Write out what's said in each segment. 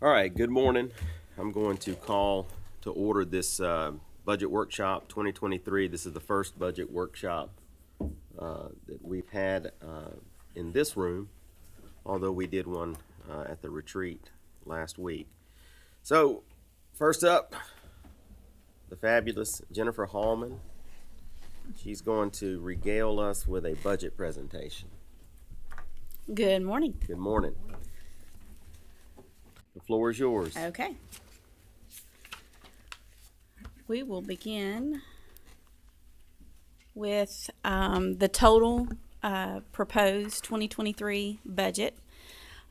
All right, good morning. I'm going to call to order this budget workshop 2023. This is the first budget workshop that we've had in this room, although we did one at the retreat last week. So, first up, the fabulous Jennifer Hallman. She's going to regale us with a budget presentation. Good morning. Good morning. The floor is yours. Okay. We will begin with the total proposed 2023 budget.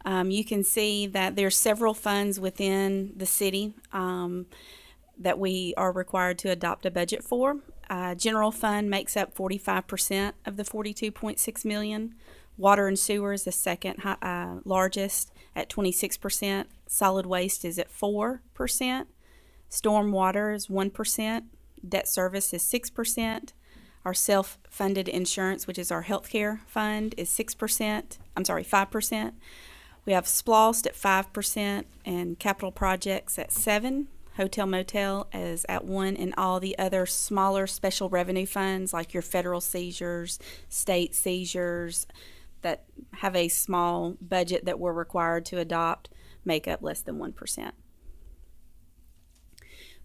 You can see that there's several funds within the city that we are required to adopt a budget for. General fund makes up 45% of the 42.6 million. Water and sewer is the second largest at 26%. Solid waste is at 4%. Storm water is 1%. Debt service is 6%. Our self-funded insurance, which is our healthcare fund, is 5%. We have SPLOST at 5% and capital projects at 7%. Hotel motel is at 1%, and all the other smaller special revenue funds like your federal seizures, state seizures that have a small budget that we're required to adopt make up less than 1%.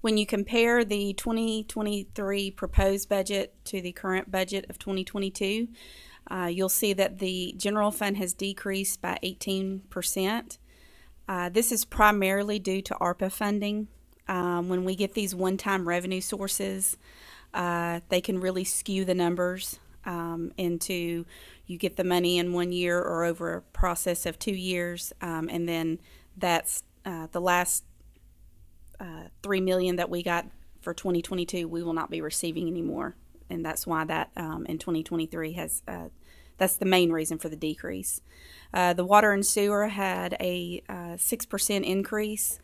When you compare the 2023 proposed budget to the current budget of 2022, you'll see that the general fund has decreased by 18%. This is primarily due to ARPA funding. When we get these one-time revenue sources, they can really skew the numbers into you get the money in 1 year or over a process of 2 years, and then that's the last $3 million that we got for 2022 we will not be receiving anymore, and that's why that in 2023 has that's the main reason for the decrease. The water and sewer had a 6% increase.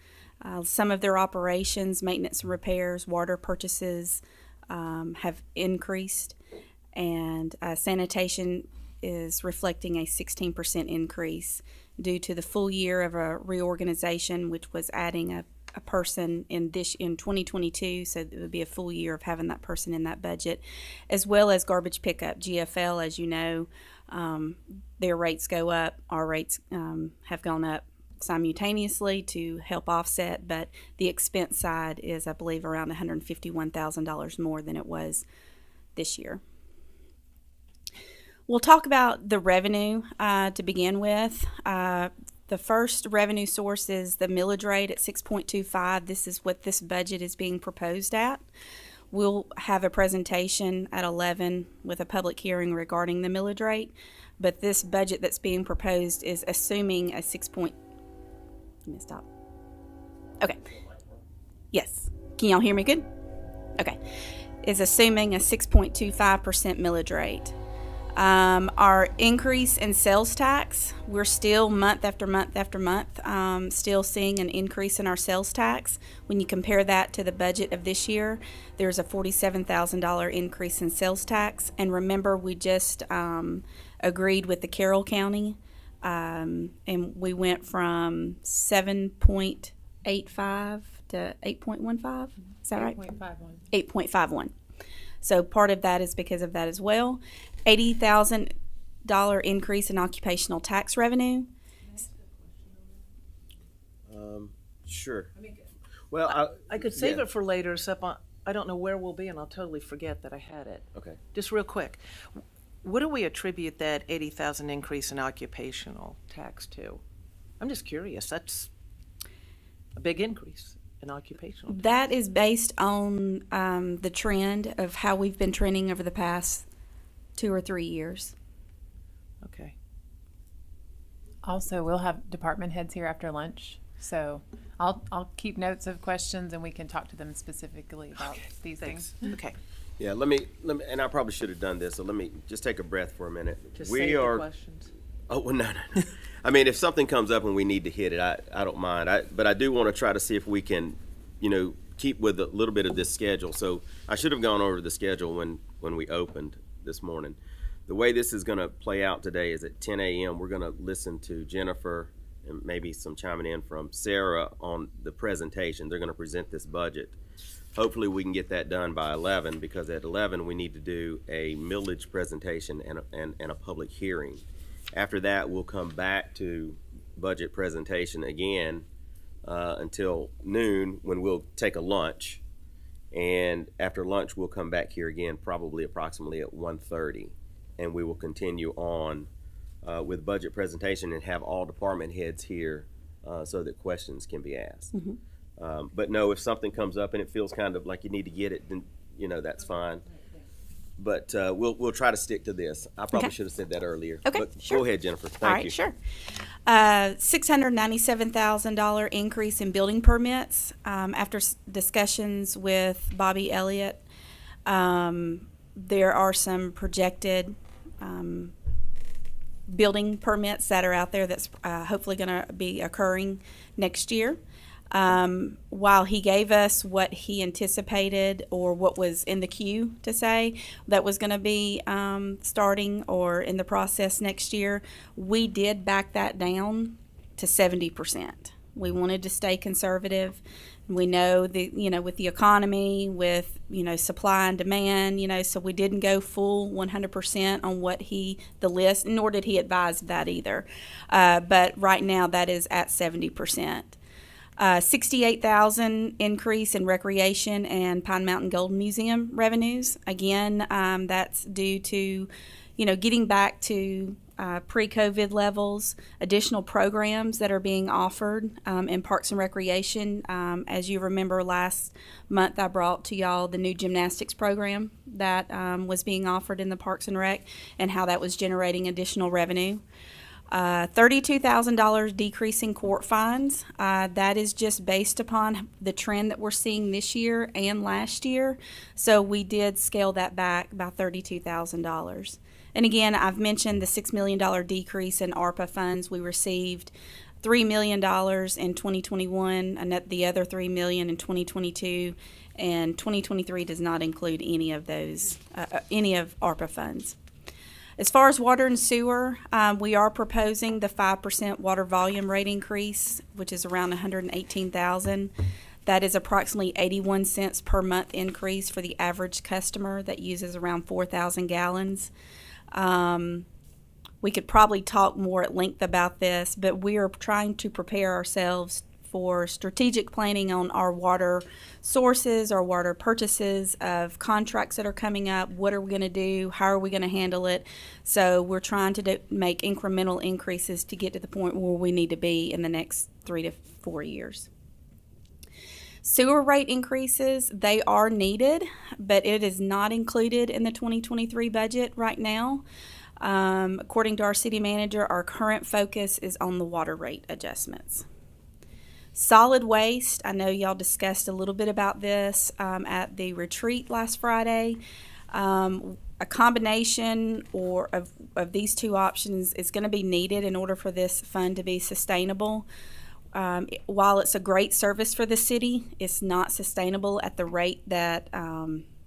Some of their operations, maintenance and repairs, water purchases have increased, and sanitation is reflecting a 16% increase due to the full year of a reorganization, which was adding a person in 2022, so it would be a full year of having that person in that budget, as well as garbage pickup. GFL, as you know, their rates go up. Our rates have gone up simultaneously to help offset, but the expense side is, I believe, around $151,000 more than it was this year. We'll talk about the revenue to begin with. The first revenue source is the millage rate at 6.25. This is what this budget is being proposed at. We'll have a presentation at 11 with a public hearing regarding the millage rate, but this budget that's being proposed is assuming a Let me stop. Okay. Yes. Can y'all hear me good? Okay. Is assuming a 6.25% millage rate. Our increase in sales tax, we're still month after month after month still seeing an increase in our sales tax. When you compare that to the budget of this year, there's a $47,000 increase in sales tax. And remember, we just agreed with the Carroll County, and we went from 7.85 to 8.15. Is that right? 8.51. 8.51. So part of that is because of that as well. $80,000 increase in occupational tax revenue. Sure. Well, I could save it for later, except I don't know where we'll be, and I'll totally forget that I had it. Okay. Just real quick, what do we attribute that $80,000 increase in occupational tax to? I'm just curious. That's a big increase in occupational tax. That is based on the trend of how we've been trending over the past 2 or 3 years. Okay. Also, we'll have department heads here after lunch, so I'll keep notes of questions and we can talk to them specifically about these things. Okay. yeah, let me, and I probably should have done this, so let me just take a breath for a minute. Just save the questions. Oh, well, no. I mean, if something comes up and we need to hit it, I don't mind. But I do want to try to see if we can, keep with a little bit of this schedule. So I should have gone over the schedule when we opened this morning. The way this is going to play out today is at 10 a.m. we're going to listen to Jennifer and maybe some chiming in from Sarah on the presentation. They're going to present this budget. Hopefully we can get that done by 11, because at 11 we need to do a millage presentation and a public hearing. After that, we'll come back to budget presentation again until noon, when we'll take a lunch. And after lunch, we'll come back here again, probably approximately at 1:30, and we will continue on with budget presentation and have all department heads here so that questions can be asked. But no, if something comes up and it feels kind of like you need to get it, then that's fine. But we'll try to stick to this. I probably Okay. should have said that earlier. Okay, But sure. Go ahead, Jennifer. Thank All right, you. sure. $697,000 increase in building permits. After discussions with Bobby Elliott, there are some projected building permits that are out there that's hopefully going to be occurring next year. While he gave us what he anticipated, or what was in the queue to say that was going to be starting or in the process next year, we did back that down to 70%. We wanted to stay conservative. We know with the economy, with supply and demand, so we didn't go full 100% on what the list, nor did he advise that either. But right now that is at 70%. 68,000 increase in recreation and Pine Mountain Gold Museum revenues. Again, that's due to, getting back to pre-COVID levels, additional programs that are being offered in Parks and Recreation. As you remember, last month I brought to y'all the new gymnastics program that was being offered in the Parks and Rec, and how that was generating additional revenue. $32,000 decrease in court fines. That is just based upon the trend that we're seeing this year and last year. So we did scale that back by $32,000. And again, I've mentioned the $6 million decrease in ARPA funds. We received $3 million in 2021, and the other $3 million in 2022. And 2023 does not include any of those, any of ARPA funds. As far as water and sewer, we are proposing the 5% water volume rate increase, which is around $118,000. That is approximately 81 cents per month increase for the average customer that uses around 4,000 gallons. We could probably talk more at length about this, but we are trying to prepare ourselves for strategic planning on our water sources, our water purchases, of contracts that are coming up. What are we going to do? How are we going to handle it? So we're trying to make incremental increases to get to the point where we need to be in the next 3 to 4 years. Sewer rate increases, they are needed, but it is not included in the 2023 budget right now. According to our city manager, our current focus is on the water rate adjustments. Solid waste, I know y'all discussed a little bit about this at the retreat last Friday. A combination of these two options is going to be needed in order for this fund to be sustainable. While it's a great service for the city, it's not sustainable at the rate that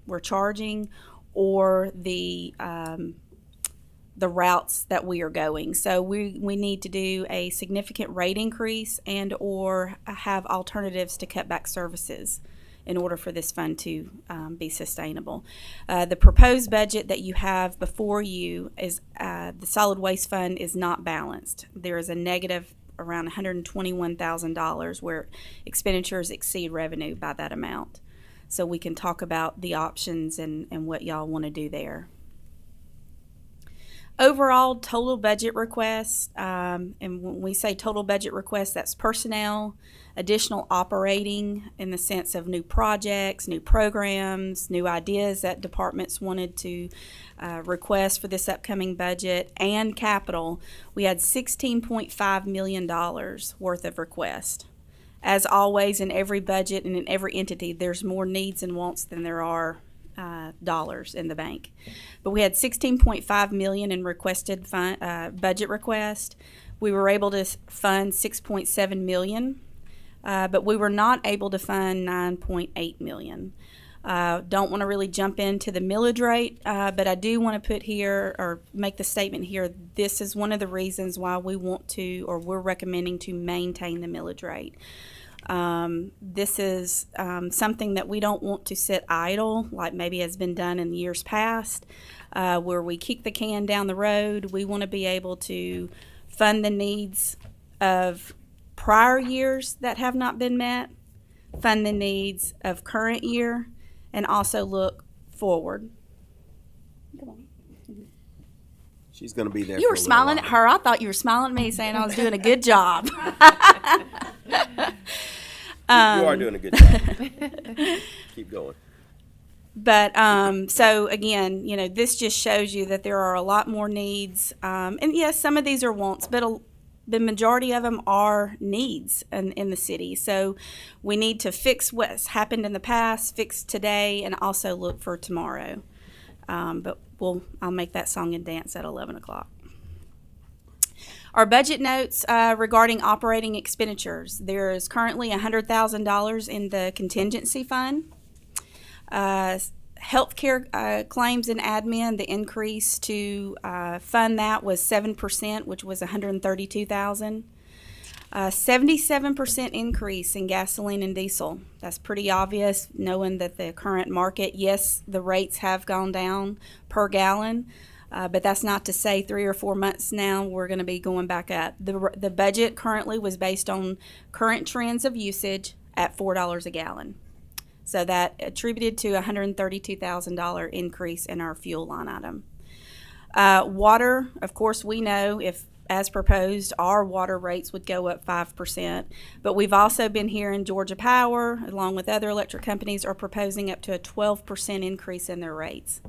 we're charging, or the routes that we are going. So we need to do a significant rate increase and or have alternatives to cut back services in order for this fund to be sustainable. The proposed budget that you have before you is the solid waste fund is not balanced. There is a negative around $121,000 where expenditures exceed revenue by that amount. So we can talk about the options and what y'all want to do there. Overall total budget requests, and when we say total budget requests, that's personnel, additional operating in the sense of new projects, new programs, new ideas that departments wanted to request for this upcoming budget, and capital. We had $16.5 million worth of requests. As always, in every budget and in every entity, there's more needs and wants than there are dollars in the bank. But we had $16.5 million in requested budget request. We were able to fund $6.7 million, but we were not able to fund $9.8 million. Don't want to really jump into the millage rate, but I do want to put here or make the statement here. This is one of the reasons why we want to, or we're recommending to maintain the millage rate. This is something that we don't want to sit idle, like maybe has been done in years past, where we kick the can down the road. We want to be able to fund the needs of prior years that have not been met, fund the needs of current year, and also look forward. She's gonna be there. You for were a little smiling while. at her. I thought you were smiling at me, saying I was doing a good job. You are doing a good job. Keep going. But so again, you know, this just shows you that there are a lot more needs. And yes, some of these are wants, but the majority of them are needs in the city. So we need to fix what's happened in the past, fix today, and also look for tomorrow. But I'll make that song and dance at 11 o'clock. Our budget notes regarding operating expenditures. There is currently $100,000 in the contingency fund. Healthcare claims and admin, the increase to fund that was 7%, which was $132,000. 77% increase in gasoline and diesel. That's pretty obvious, knowing that the current market, yes, the rates have gone down per gallon, but that's not to say 3 or 4 months now we're going to be going back up. The budget currently was based on current trends of usage at $4 a gallon. So that attributed to a $132,000 increase in our fuel line item. Water, of course, we know if, as proposed, our water rates would go up 5%. But we've also been hearing Georgia Power, along with other electric companies, are proposing up to a 12% increase in their rates.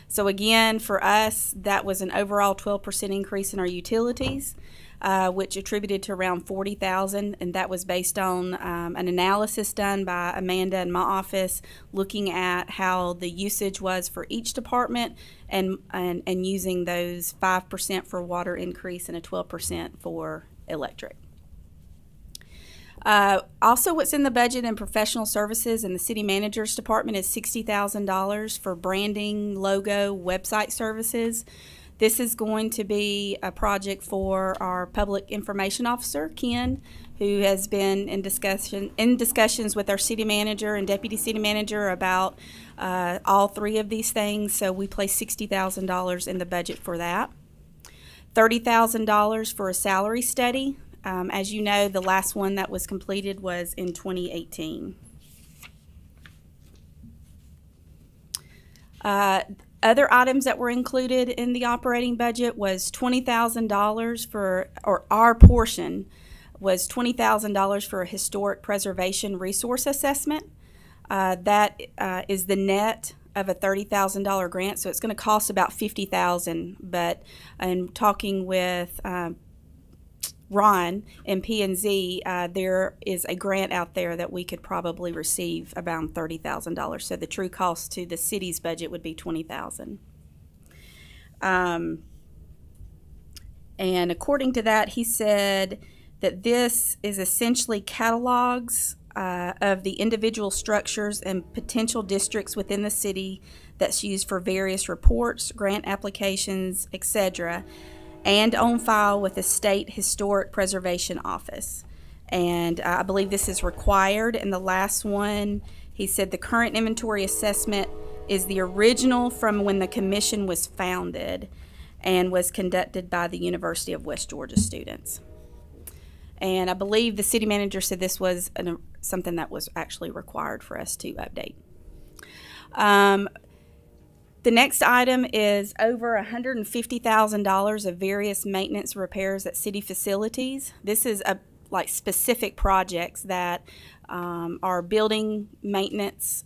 So again, for us, that was an overall 12% increase in our utilities, which attributed to around $40,000, and that was based on an analysis done by Amanda in my office, looking at how the usage was for each department and using those 5% for water increase and a 12% for electric. Also, what's in the budget and professional services in the city manager's department is $60,000 for branding, logo, website services. This is going to be a project for our public information officer, Ken, who has been in discussions with our city manager and deputy city manager about all three of these things. So we placed $60,000 in the budget for that. $30,000 for a salary study. As you know, the last one that was completed was in 2018. Other items that were included in the operating budget was $20,000 for, or our portion was $20,000 for a historic preservation resource assessment. That is the net of a $30,000 grant, so it's going to cost about $50,000. But in talking with Ron and P&Z, there is a grant out there that we could probably receive about $30,000. So the true cost to the city's budget would be $20,000. And according to that, he said that this is essentially catalogs of the individual structures and potential districts within the city that's used for various reports, grant applications, etc., and on file with the State Historic Preservation Office. And I believe this is required. And the last one, he said the current inventory assessment is the original from when the commission was founded and was conducted by the University of West Georgia students. And I believe the city manager said this was something that was actually required for us to update. The next item is over $150,000 of various maintenance repairs at city facilities. This is like specific projects that our building maintenance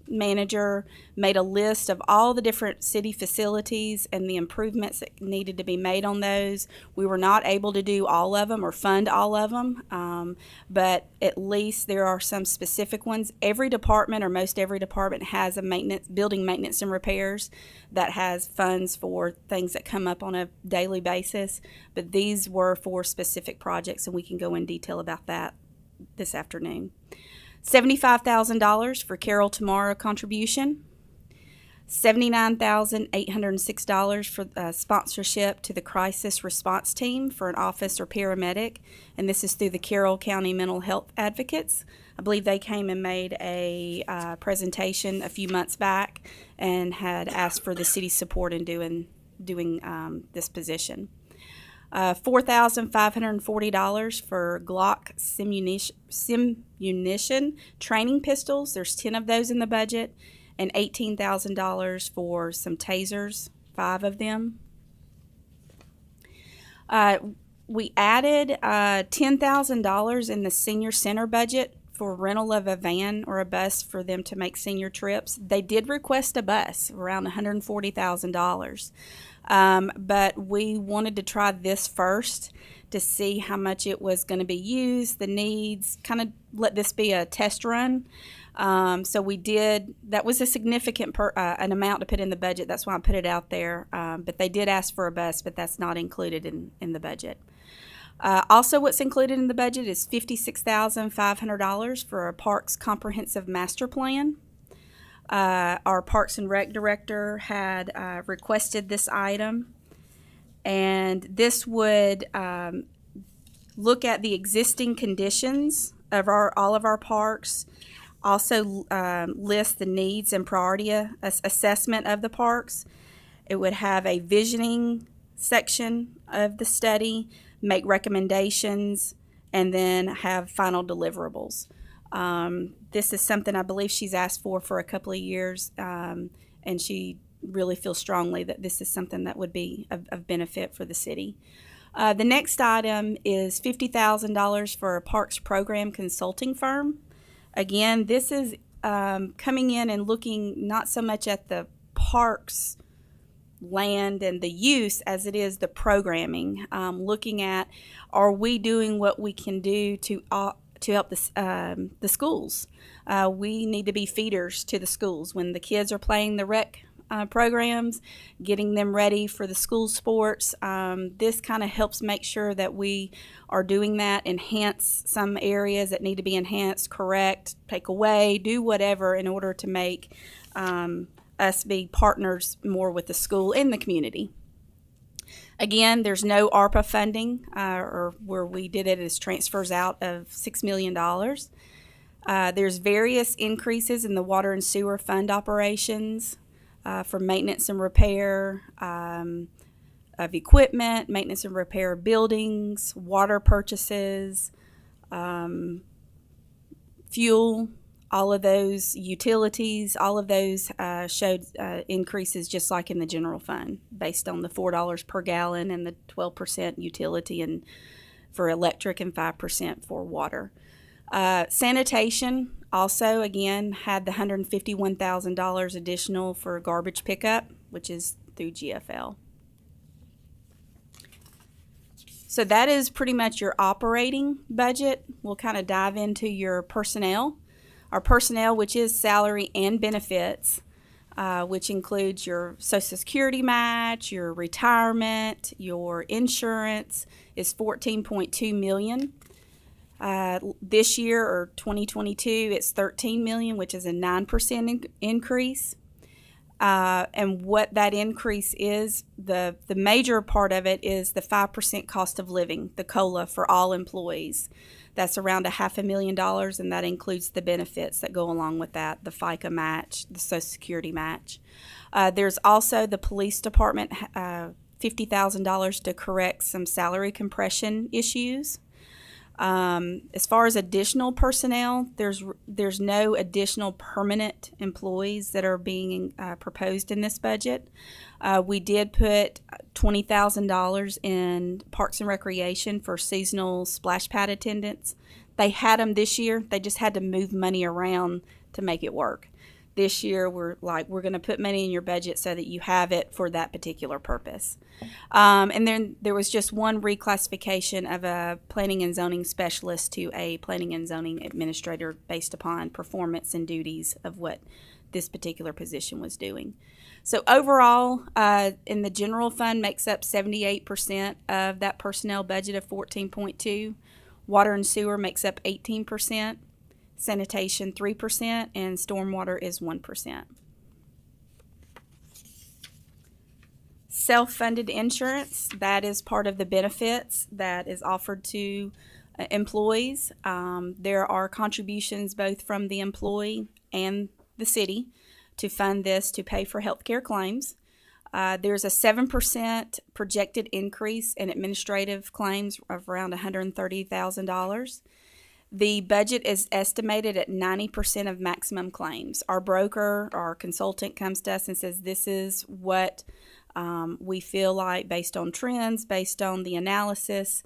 manager made a list of all the different city facilities and the improvements that needed to be made on those. We were not able to do all of them or fund all of them, but at least there are some specific ones. Every department, or most every department, has a building maintenance and repairs that has funds for things that come up on a daily basis, but these were for specific projects, and we can go in detail about that this afternoon. $75,000 for Carol Tomorrow contribution, $79,806 for sponsorship to the crisis response team for an office or paramedic, and this is through the Carroll County Mental Health Advocates. I believe they came and made a presentation a few months back and had asked for the city's support in doing this position. $4,540 for Glock simunition training pistols. There's 10 of those in the budget, and $18,000 for some tasers, 5 of them. We added $10,000 in the senior center budget for rental of a van or a bus for them to make senior trips. They did request a bus, around $140,000. But we wanted to try this first to see how much it was going to be used, the needs, kind of let this be a test run. So we did. That was a significant an amount to put in the budget. That's why I put it out there. But they did ask for a bus, but that's not included in the budget. Also, what's included in the budget is $56,500 for a Parks Comprehensive Master Plan. Our Parks and Rec Director had requested this item, and this would look at the existing conditions of all of our parks, also list the needs and priority assessment of the parks. It would have a visioning section of the study, make recommendations, and then have final deliverables. This is something I believe she's asked for a couple of years, and she really feels strongly that this is something that would be of benefit for the city. The next item is $50,000 for a parks program consulting firm. Again, this is coming in and looking not so much at the parks land and the use as it is the programming, looking at, are we doing what we can do to help the schools. We need to be feeders to the schools when the kids are playing the rec programs, getting them ready for the school sports. This kind of helps make sure that we are doing that, enhance some areas that need to be enhanced, correct, take away, do whatever in order to make us be partners more with the school and the community. Again, there's no ARPA funding, or where we did it as transfers out of $6 million. There's various increases in the water and sewer fund operations for maintenance and repair of equipment, maintenance and repair of buildings, water purchases, fuel. All of those utilities, all of those showed increases just like in the general fund based on the $4 per gallon and the 12% utility and for electric and 5% for water. Sanitation also, again, had the $151,000 additional for garbage pickup, which is through GFL. So that is pretty much your operating budget. We'll kind of dive into your personnel. Our personnel, which is salary and benefits, which includes your Social Security match, your retirement, your insurance, is $14.2 million. This year, or 2022, it's $13 million, which is a 9% increase. And what that increase is, the major part of it is the 5% cost of living, the COLA for all employees. That's around $500,000, and that includes the benefits that go along with that, the FICA match, the Social Security match. There's also the police department, $50,000 to correct some salary compression issues. As far as additional personnel, there's no additional permanent employees that are being proposed in this budget. We did put $20,000 in Parks and Recreation for seasonal splash pad attendants. They had them this year. They just had to move money around to make it work. This year, we're going to put money in your budget so that you have it for that particular purpose. And then there was just one reclassification of a planning and zoning specialist to a planning and zoning administrator based upon performance and duties of what this particular position was doing. So overall, in the general fund makes up 78% of that personnel budget of 14.2. Water and sewer makes up 18%. sanitation 3%, and stormwater is 1%. Self-funded insurance, that is part of the benefits that is offered to employees. There are contributions both from the employee and the city to fund this to pay for healthcare claims. There's a 7% projected increase in administrative claims of around $130,000. The budget is estimated at 90% of maximum claims. Our broker, our consultant comes to us and says, this is what we feel like based on trends, based on the analysis,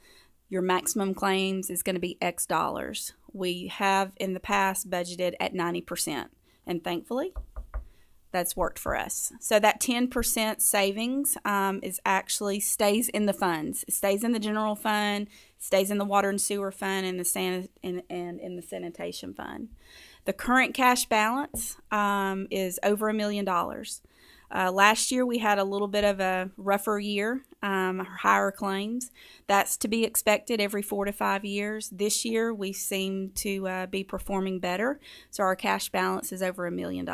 your maximum claims is going to be X dollars. We have in the past budgeted at 90%, and thankfully, that's worked for us. So that 10% savings is actually stays in the funds. It stays in the general fund, stays in the water and sewer fund, and in the sanitation fund. The current cash balance is over $1 million. Last year we had a little bit of a rougher year, higher claims. That's to be expected every 4 to 5 years. This year we seem to be performing better, so our cash balance is over $1 million.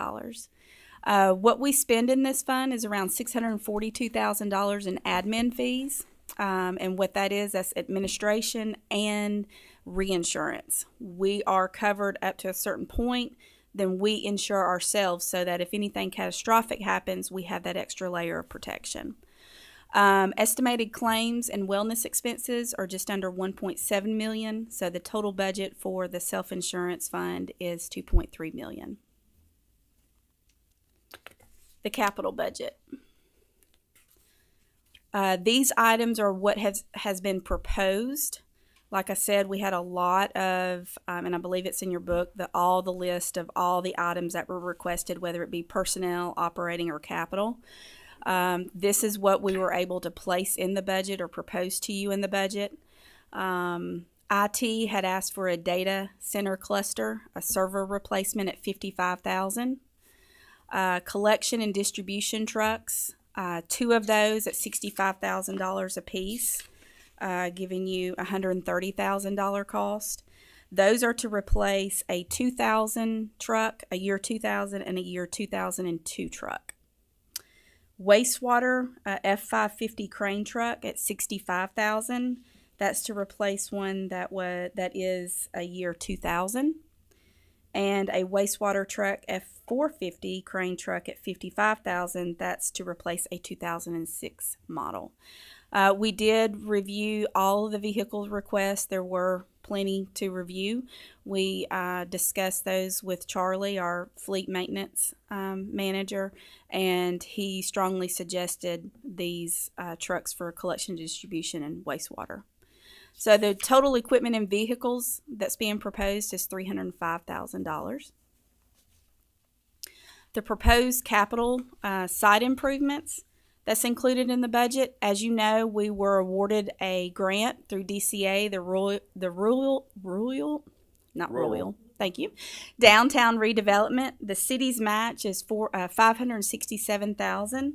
What we spend in this fund is around $642,000 in admin fees, and what that is, that's administration and reinsurance. We are covered up to a certain point, then we insure ourselves so that if anything catastrophic happens, we have that extra layer of protection. Estimated claims and wellness expenses are just under $1.7 million, so the total budget for the self-insurance fund is $2.3 million. The capital budget. These items are what has been proposed. Like I said, we had a lot of, and I believe it's in your book, all the list of all the items that were requested, whether it be personnel, operating, or capital. This is what we were able to place in the budget or propose to you in the budget. IT had asked for a data center cluster, a server replacement at $55,000. Collection and distribution trucks, 2 of those at $65,000 a piece. Giving you $130,000 cost. Those are to replace a 2000 truck, a year 2000, and a year 2002 truck. Wastewater F550 crane truck at $65,000. That's to replace one that is a year 2000. And a wastewater truck F450 crane truck at $55,000. That's to replace a 2006 model. We did review all of the vehicle requests. There were plenty to review. We discussed those with Charlie, our fleet maintenance manager, and he strongly suggested these trucks for collection, distribution, and wastewater. So the total equipment and vehicles that's being proposed is $305,000. The proposed capital site improvements that's included in the budget. As you know, we were awarded a grant through DCA, thank you, downtown redevelopment. The city's match is for $567,000.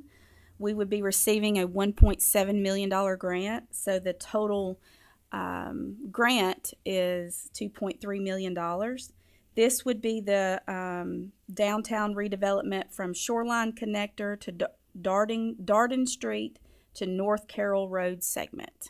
We would be receiving a $1.7 million grant, so the total grant is $2.3 million. This would be the downtown redevelopment from Shoreline Connector to Darden Street to North Carroll Road segment.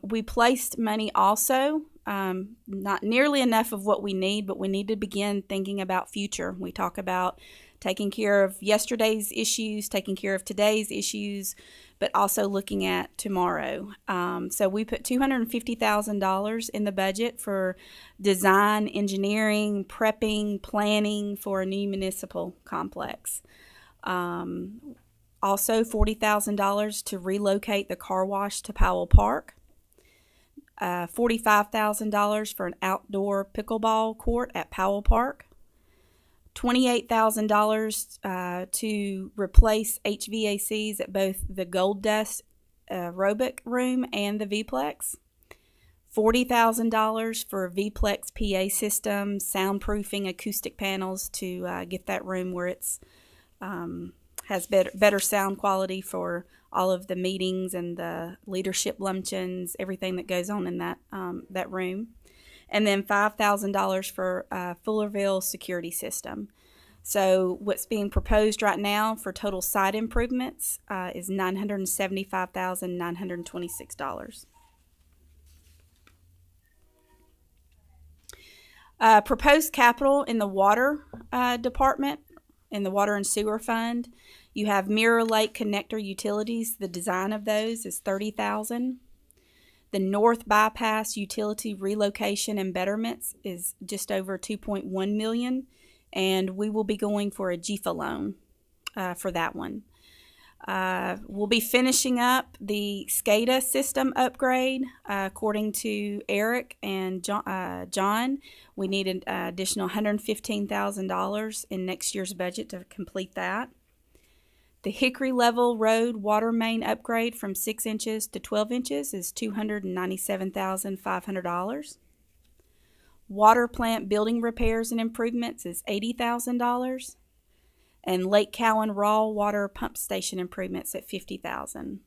We placed money also, not nearly enough of what we need, but we need to begin thinking about future. We talk about taking care of yesterday's issues, taking care of today's issues, but also looking at tomorrow. So we put $250,000 in the budget for design, engineering, prepping, planning for a new municipal complex. Also $40,000 to relocate the car wash to Powell Park. $45,000 for an outdoor pickleball court at Powell Park. $28,000 to replace HVACs at both the Gold Dust aerobic room and the V-Plex. $40,000 for V-Plex PA system, soundproofing, acoustic panels to get that room where it's has better sound quality for all of the meetings and the leadership luncheons, everything that goes on in that room. and then $5,000 for Fullerville security system. So what's being proposed right now for total site improvements is $975,926. Proposed capital in the water department, in the water and sewer fund, you have Mirror Lake connector utilities. The design of those is $30,000. The North Bypass utility relocation and betterments is just over $2.1 million, and we will be going for a GFA loan for that one. We'll be finishing up the SCADA system upgrade. According to Eric and John, we need an additional $115,000 in next year's budget to complete that. The Hickory Level Road water main upgrade from 6 inches to 12 inches is $297,500. Water plant building repairs and improvements is $80,000. And Lake Cowan raw water pump station improvements at $50,000.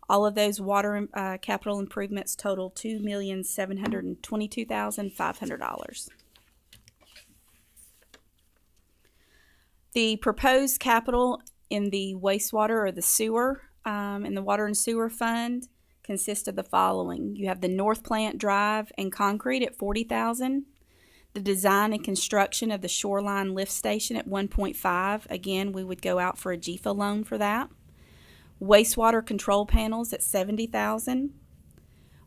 All of those water capital improvements total $2,722,500. The proposed capital in the wastewater or the sewer, in the water and sewer fund, consists of the following. You have the North Plant Drive and concrete at $40,000. The design and construction of the shoreline lift station at $1.5. Again, we would go out for a GFA loan for that. Wastewater control panels at $70,000.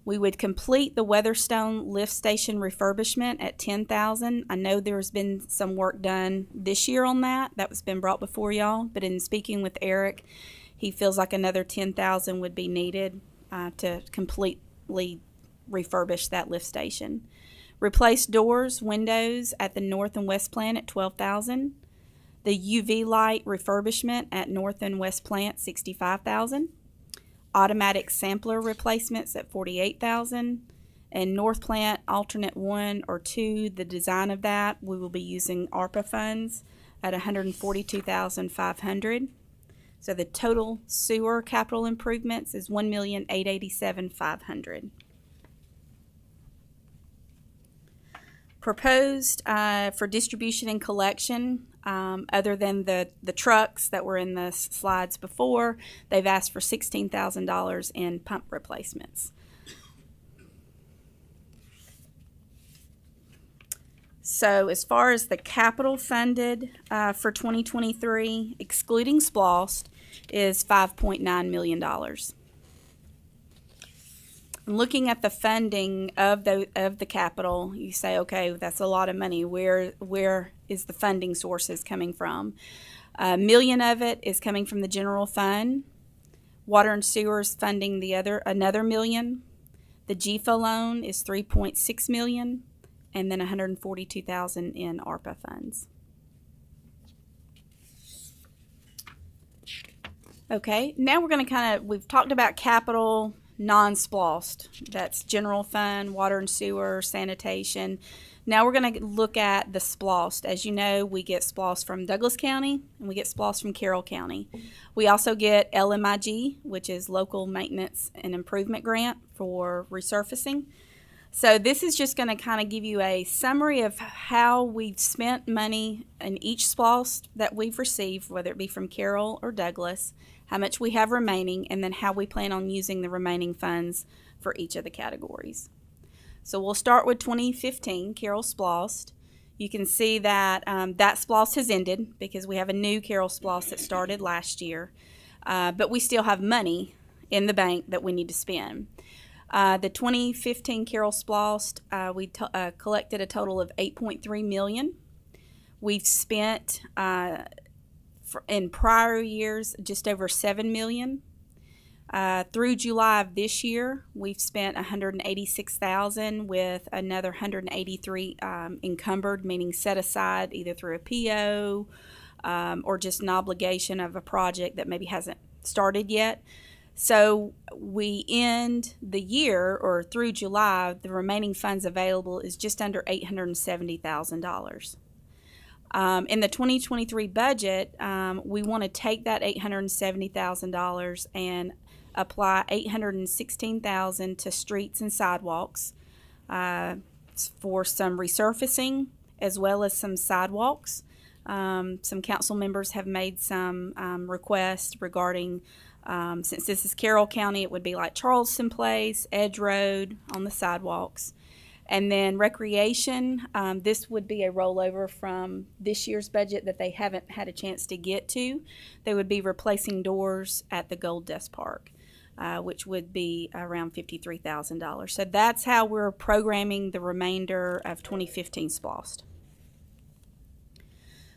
We would complete the Weatherstone lift station refurbishment at $10,000. I know there's been some work done this year on that. That was been brought before y'all. But in speaking with Eric, he feels like another $10,000 would be needed to completely refurbish that lift station. Replace doors, windows at the north and west plant at $12,000. The UV light refurbishment at north and west plant, $65,000. Automatic sampler replacements at $48,000. And north plant alternate 1 or 2, the design of that, we will be using ARPA funds at $142,500. So the total sewer capital improvements is $1,887,500. Proposed for distribution and collection, other than the trucks that were in the slides before, they've asked for $16,000 in pump replacements. So as far as the capital funded for 2023, excluding SPLOST, is $5.9 million. Looking at the funding of the capital, you say, okay, that's a lot of money. Where is the funding sources coming from? $1 million of it is coming from the general fund. Water and sewer is funding another $1 million. The GFA loan is $3.6 million, and then $142,000 in ARPA funds. Okay, now we're going to we've talked about capital non-SPLOST. That's general fund, water and sewer, sanitation. Now we're going to look at the SPLOST. As you know, we get SPLOST from Douglas County and we get SPLOST from Carroll County. We also get LMIG, which is Local Maintenance and Improvement Grant for resurfacing. So this is just going to kind of give you a summary of how we've spent money in each SPLOST that we've received, whether it be from Carroll or Douglas, how much we have remaining, and then how we plan on using the remaining funds for each of the categories. So we'll start with 2015 Carroll SPLOST. You can see that that SPLOST has ended because we have a new Carroll SPLOST that started last year, but we still have money in the bank that we need to spend. The 2015 Carroll SPLOST, we collected a total of $8.3 million. We've spent in prior years just over $7 million. Through July of this year, we've spent $186,000 with another $183 encumbered, meaning set aside either through a PO or just an obligation of a project that maybe hasn't started yet. So we end the year, or through July, the remaining funds available is just under $870,000. In the 2023 budget, we want to take that $870,000 and apply $816,000 to streets and sidewalks, for some resurfacing as well as some sidewalks. Some council members have made some requests regarding, since this is Carroll County, it would be like Charleston Place, Edge Road on the sidewalks. And then recreation, this would be a rollover from this year's budget that they haven't had a chance to get to. They would be replacing doors at the Gold Dust Park, which would be around $53,000. So that's how we're programming the remainder of 2015 SPLOST.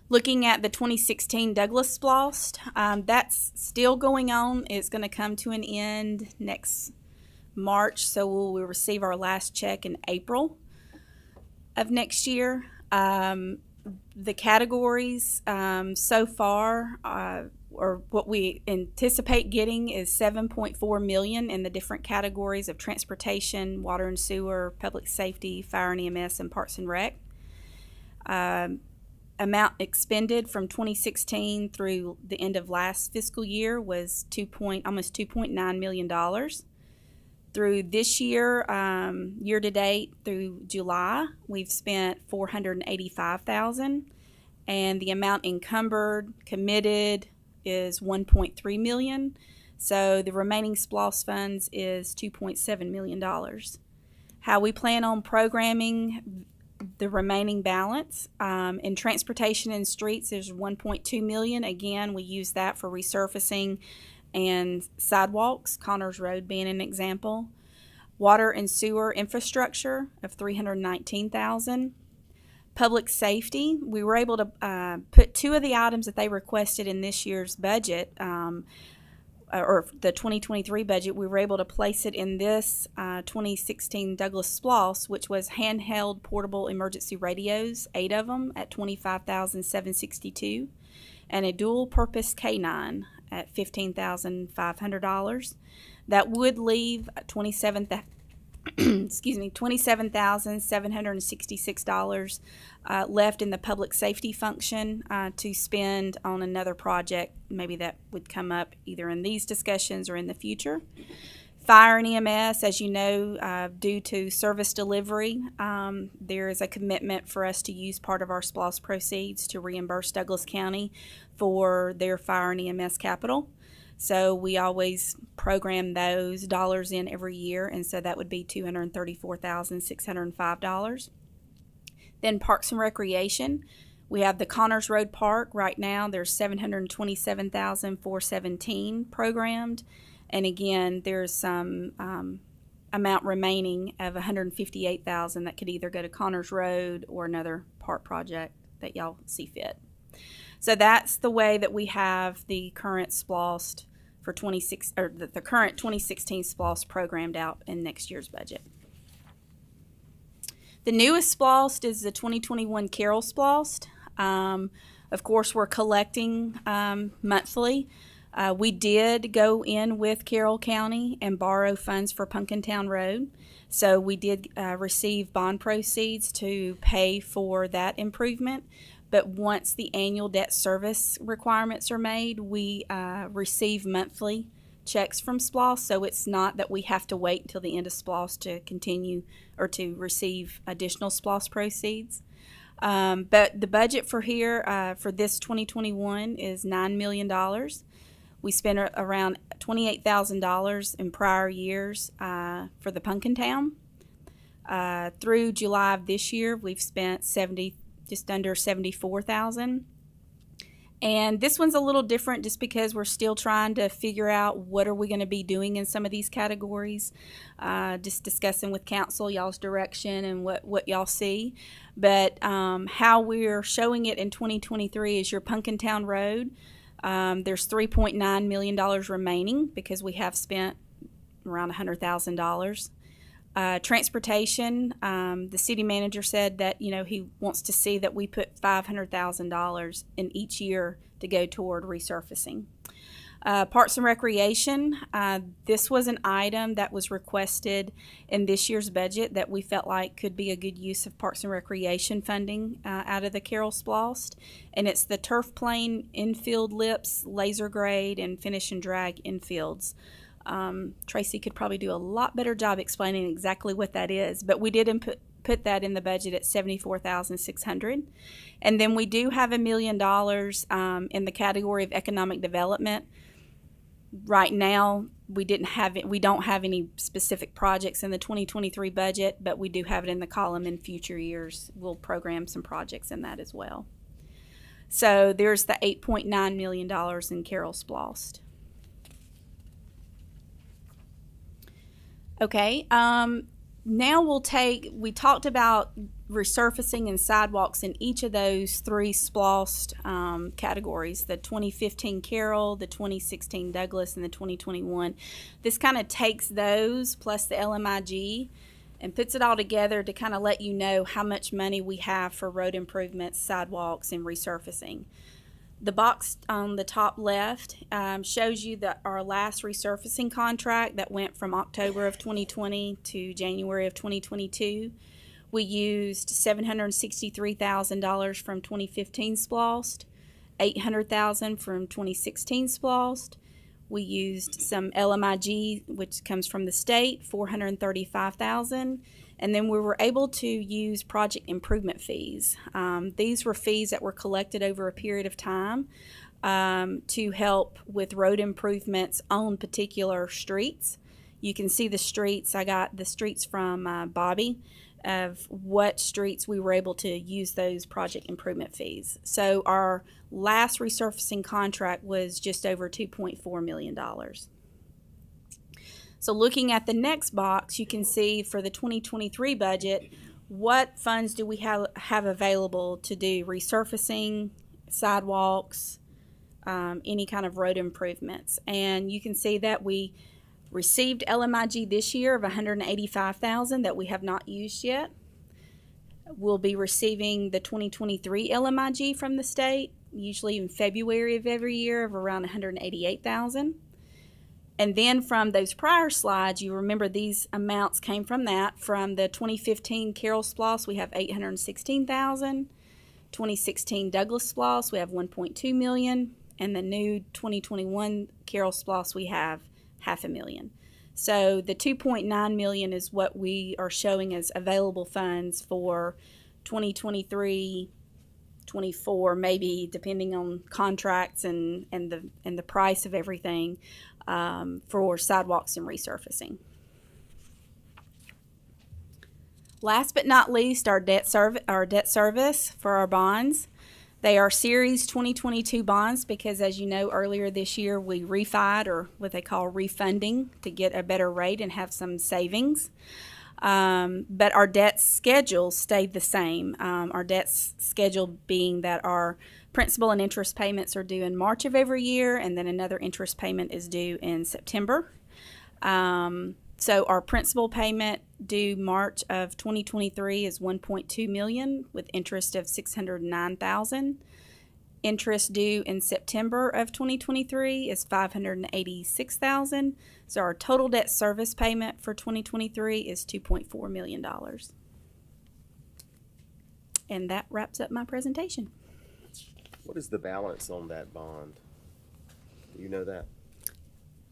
Looking at the 2016 Douglas SPLOST, that's still going on. It's going to come to an end next March, so we'll receive our last check in April of next year. The categories so far, or what we anticipate getting, is $7.4 million in the different categories of transportation, water and sewer, public safety, fire and EMS, and parks and rec. Amount expended from 2016 through the end of last fiscal year was almost $2.9 million. Through this year, year to date through July, we've spent $485,000, and the amount encumbered, committed, is $1.3 million. So the remaining SPLOST funds is $2.7 million. How we plan on programming the remaining balance in transportation and streets, there's $1.2 million. Again, we use that for resurfacing and sidewalks, Connors Road being an example. Water and sewer infrastructure of $319,000. Public safety, we were able to put two of the items that they requested in this year's budget, or the 2023 budget, we were able to place it in this 2016 Douglas SPLOST, which was handheld portable emergency radios, 8 of them at $25,762, and a dual-purpose K9 at $15,500. That would leave $27,766 left in the public safety function to spend on another project. Maybe that would come up either in these discussions or in the future. Fire and EMS, as you know, due to service delivery, there is a commitment for us to use part of our SPLOST proceeds to reimburse Douglas County for their fire and EMS capital. So we always program those dollars in every year, and so that would be $234,605. Then Parks and Recreation, we have the Connors Road Park. Right now there's $727,417 programmed, and again there's some amount remaining of $158,000 that could either go to Connors Road or another park project that y'all see fit. So that's the way that we have the current SPLOST for the current 2016 SPLOST programmed out in next year's budget. The newest SPLOST is the 2021 Carroll SPLOST. Of course, we're collecting monthly. We did go in with Carroll County and borrow funds for Punkintown Road. So we did receive bond proceeds to pay for that improvement. But once the annual debt service requirements are made, we receive monthly checks from SPLOST. So it's not that we have to wait until the end of SPLOST to continue or to receive additional SPLOST proceeds. But the budget for this 2021 is $9 million. We spent around $28,000 in prior years for the Punkintown. Through July of this year, we've spent just under $74,000. And this one's a little different just because we're still trying to figure out what are we going to be doing in some of these categories. Just discussing with council y'all's direction and what y'all see. But how we're showing it in 2023 is your Punkintown Road. There's $3.9 million remaining because we have spent around $100,000. Transportation, the city manager said that he wants to see that we put $500,000 in each year to go toward resurfacing. Parks and Recreation, this was an item that was requested in this year's budget that we felt like could be a good use of Parks and Recreation funding out of the Carroll SPLOST, and it's the turf plane infield lips, laser grade, and finish and drag infields. Tracy could probably do a lot better job explaining exactly what that is, but we did put that in the budget at $74,600. And then we do have $1 million in the category of economic development. Right now, we don't have any specific projects in the 2023 budget, but we do have it in the column in future years. We'll program some projects in that as well. So there's the $8.9 million in Carol Splost. Okay, now we talked about resurfacing and sidewalks in each of those three splost categories, the 2015 Carroll, the 2016 Douglas, and the 2021. This kind of takes those plus the LMIG and puts it all together to kind of let you know how much money we have for road improvements, sidewalks, and resurfacing. The box on the top left shows you that our last resurfacing contract that went from October of 2020 to January of 2022. We used $763,000 from 2015 splost, $800,000 from 2016 splost. We used some LMIG, which comes from the state, $435,000. And then we were able to use project improvement fees. These were fees that were collected over a period of time to help with road improvements on particular streets. You can see the streets. I got the streets from Bobby of what streets we were able to use those project improvement fees. So our last resurfacing contract was just over $2.4 million. So looking at the next box, you can see for the 2023 budget, what funds do we have available to do resurfacing, sidewalks, any kind of road improvements. And you can see that we received LMIG this year of $185,000 that we have not used yet. We'll be receiving the 2023 LMIG from the state, usually in February of every year, of around $188,000. And then from those prior slides, you remember these amounts came from that. From the 2015 Carroll Splost, we have $816,000. 2016 Douglas Splost, we have $1.2 million. And the new 2021 Carroll Splost, we have $500,000. So the $2.9 million is what we are showing as available funds for 2023, 24, maybe depending on contracts and the price of everything, for sidewalks and resurfacing. Last but not least, our debt service for our bonds. They are Series 2022 bonds because, as you know, earlier this year we refied, or what they call refunding, to get a better rate and have some savings. But our debt schedule stayed the same. Our debt schedule being that our principal and interest payments are due in March of every year, and then another interest payment is due in September. So our principal payment due March of 2023 is $1.2 million with interest of $609,000. Interest due in September of 2023 is $586,000. So our total debt service payment for 2023 is $2.4 million. And that wraps up my presentation. What is the balance on that bond? Do you know that?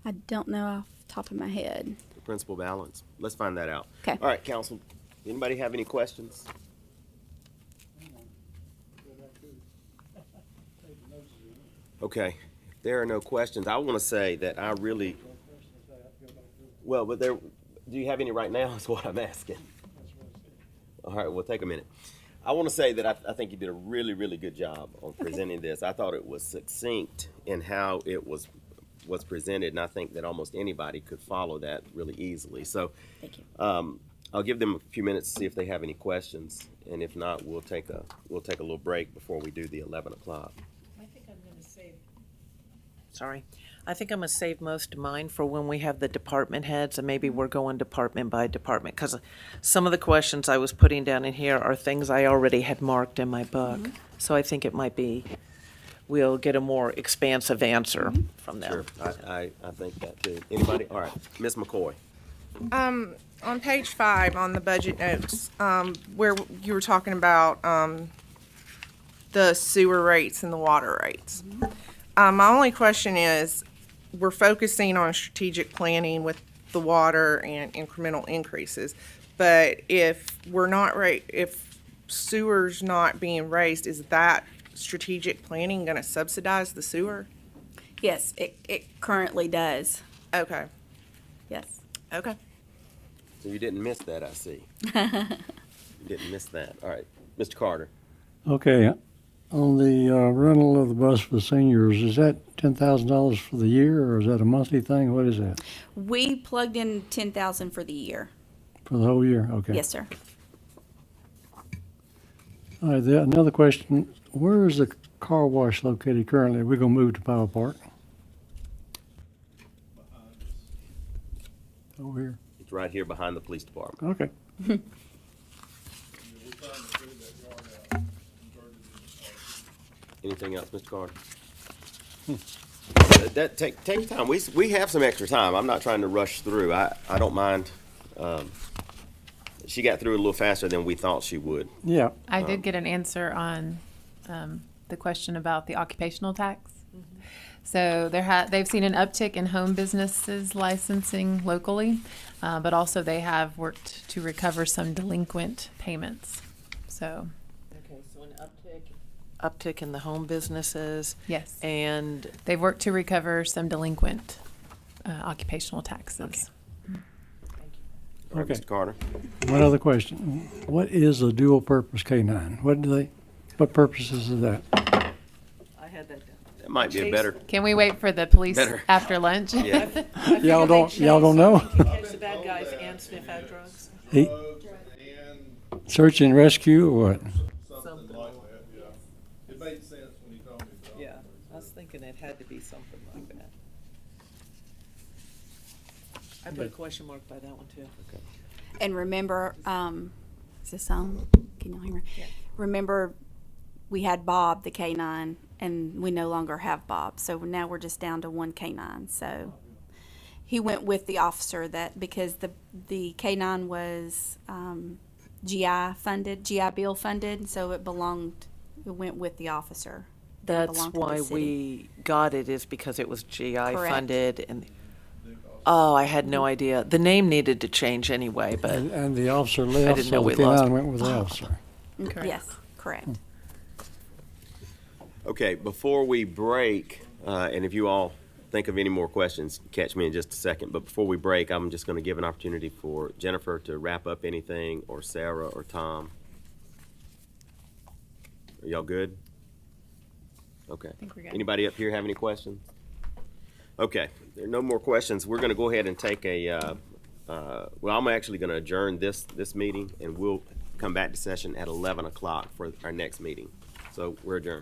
I don't know off the top of my head. The principal balance? Let's find that out. Okay. All right, council. Anybody have any questions? Okay. If there are no questions, I want to say that I really, well, but there, do you have any right now is what I'm asking. All right, well, take a minute. I want to say that I think you did a really, really good job on presenting this. I thought it was succinct in how it was presented, and I think that almost anybody could follow that really easily. So Thank you. I'll give them a few minutes to see if they have any questions, and if not, we'll take a little break before we do the 11 o'clock. I think I'm going to save. Sorry. I think I'm going to save most of mine for when we have the department heads, and maybe we're going department by department, because some of the questions I was putting down in here are things I already had marked in my book. Mm-hmm. So I think it might be, we'll get a more expansive answer from them. Sure, I think that too. Anybody? All right, Ms. McCoy. On page 5 on the budget notes, where you were talking about the sewer rates and the water rates. My only question is, we're focusing on strategic planning with the water and incremental increases, But if we're not if sewer's not being raised, is that strategic planning gonna subsidize the sewer? Yes, it currently does. Okay, Yes. okay. So you didn't miss that, I see. You didn't miss that. All right, Mr. Carter. Okay, on the rental of the bus for seniors, is that $10,000 for the year, or is that a monthly thing? What is that? We plugged in 10,000 for the year. For the whole year? Okay. Yes, sir. All right, another question. Where is the car wash located currently? We're going to move to Power Park? Over here. It's right here behind the police department. Okay. Anything else, Mr. Carter? That take time. We have some extra time. I'm not trying to rush through. I don't mind. She got through a little faster than we thought she would. Yeah. I did get an answer on the question about the occupational tax. So they've seen an uptick in home businesses licensing locally, but also they have worked to recover some delinquent payments. So, Okay, so an uptick in the home businesses, yes, and they've worked to recover some delinquent occupational taxes. All right, Okay. Mr. Carter. One other question. What is a dual-purpose K-9? What purposes is that? I had that down. That might be a better. Can we wait for the police Better. after lunch? Yeah. Y'all don't know? Catch the bad guys and sniff out drugs? He- Search and rescue or what? Something like that, yeah. It made sense when you told me. so. Yeah, I was thinking it had to be something like that. I put a question mark by that one too. And remember, is this on? Can you hear me? Remember, we had Bob, the K-9, and we no longer have Bob. So now we're just down to one K-9. So he went with the officer because the K-9 was GI funded, GI Bill funded, so it went with the officer. It That's belonged to the why city. we got it, is because it was GI Correct. funded and, oh, I had no idea. The name needed to change anyway, but And the officer left, didn't so know the we lost K-9 went with the officer. Correct. Yes, correct. Okay, before we break, and if you all think of any more questions, catch me in just a second. But before we break, I'm just going to give an opportunity for Jennifer to wrap up anything, or Sarah, or Tom. Are y'all good? Okay. think we're good. Anybody up here have any questions? Okay, there are no more questions. We're going to go ahead and take well, I'm actually going to adjourn this meeting, and we'll come back to session at 11 o'clock for our next meeting. So we're adjourned.